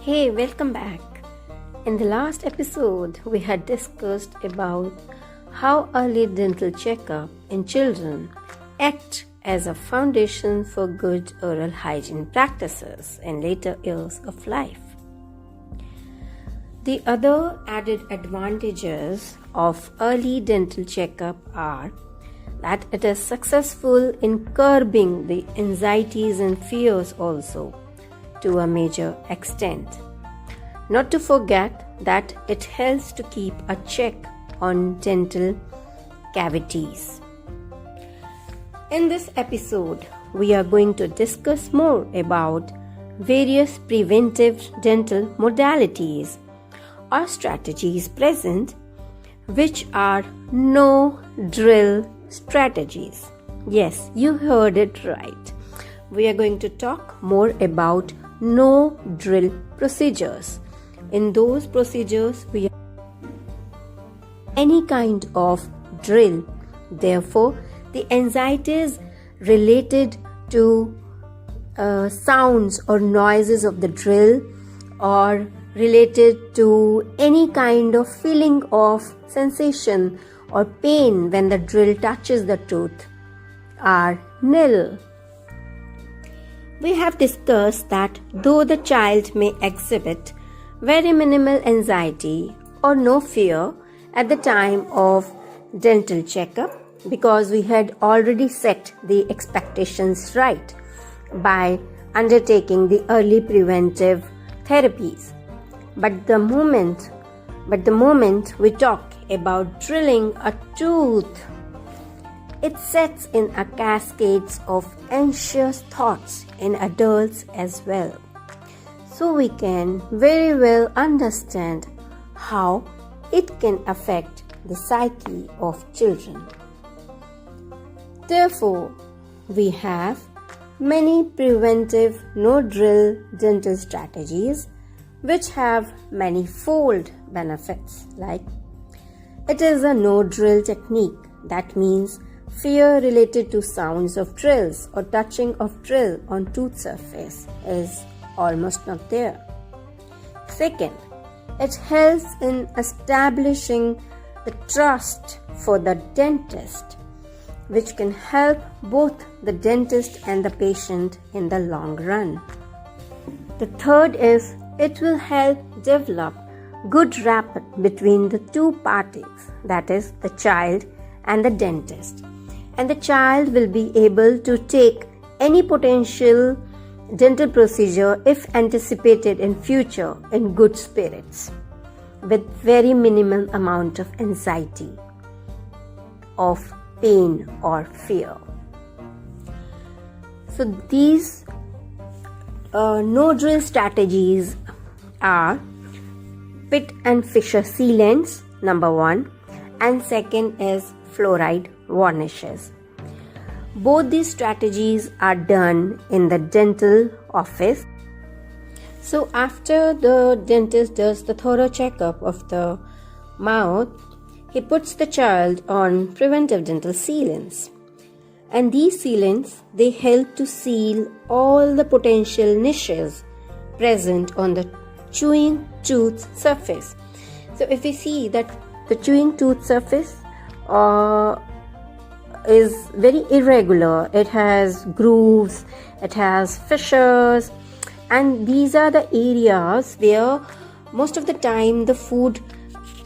Hey, welcome back. In the last episode, we had discussed about how early dental checkup in children act as a foundation for good oral hygiene practices in later years of life. The other added advantages of early dental checkup are that it is successful in curbing the anxieties and fears also to a major extent. Not to forget that it helps to keep a check on dental cavities. In this episode, we are going to discuss more about various preventive dental modalities or strategies present, which are no drill strategies. Yes, you heard it right. We are going to talk more about no drill procedures. In those procedures, we have any kind of drill. Therefore, the anxieties related to sounds or noises of the drill or related to any kind of feeling of sensation or pain when the drill touches the tooth are nil. We have discussed that though the child may exhibit very minimal anxiety or no fear at the time of dental checkup, because we had already set the expectations right by undertaking the early preventive therapies. But the moment we talk about drilling a tooth, it sets in a cascade of anxious thoughts in adults as well. So we can very well understand how it can affect the psyche of children. Therefore, we have many preventive no-drill dental strategies which have manifold benefits, like it is a no-drill technique. That means fear related to sounds of drills or touching of drill on tooth surface is almost not there. Second, it helps in establishing the trust for the dentist, which can help both the dentist and the patient in the long run. The third is it will help develop good rapport between the two parties, that is the child and the dentist. And the child will be able to take any potential dental procedure if anticipated in future in good spirits with very minimal amount of anxiety, of pain or fear. So these no drill strategies are Pitt and Fisher sealants, number 1, and second is fluoride varnishes. Both these strategies are done in the dental office. So after the dentist does the thorough checkup of the mouth, he puts the child on preventive dental sealants. And these sealants, they help to seal all the potential niches present on the chewing tooth surface. So if we see that the chewing tooth surface is very irregular, it has grooves, it has fissures, and these are the areas where most of the time the food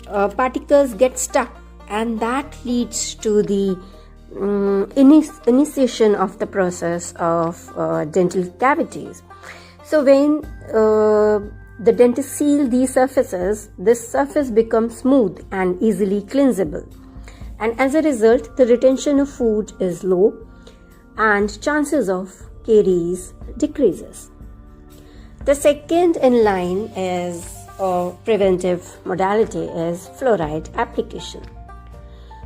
particles get stuck, and that leads to the initiation of the process of dental cavities. So when the dentist seals these surfaces, this surface becomes smooth and easily cleansable. And as a result, the retention of food is low and chances of caries decreases. The second in line is preventive modality is fluoride application.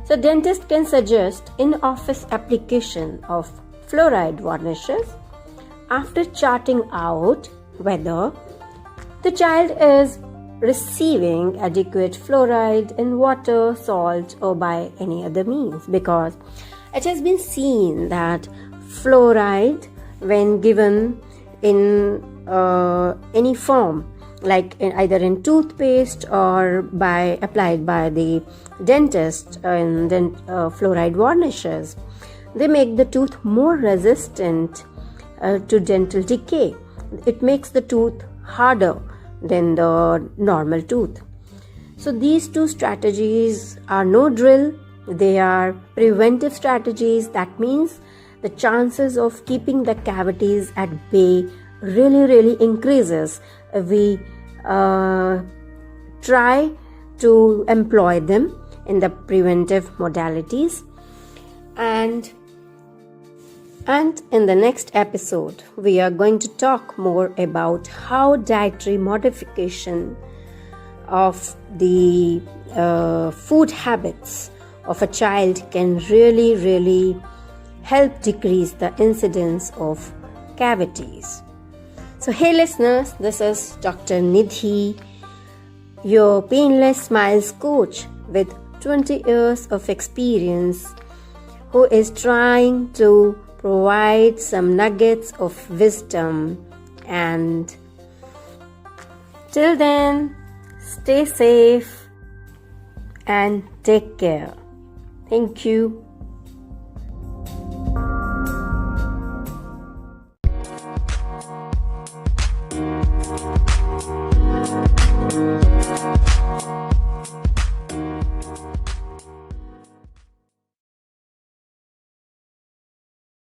So dentist can suggest in-office application of fluoride varnishes after charting out whether the child is receiving adequate fluoride in water, salt, or by any other means, because it has been seen that fluoride, when given in any form, like either in toothpaste or by applied by the dentist and then fluoride varnishes. They make the tooth more resistant to dental decay. It makes the tooth harder than the normal tooth. So these two strategies are no drill, they are preventive strategies. That means the chances of keeping the cavities at bay really increases if we try to employ them in the preventive modalities. And in the next episode, we are going to talk more about how dietary modification of the food habits of a child can really help decrease the incidence of cavities. So hey listeners, this is Dr. Nidhi, your Painless Smiles coach with 20 years of experience, who is trying to provide some nuggets of wisdom. And till then, stay safe and take care. Thank you.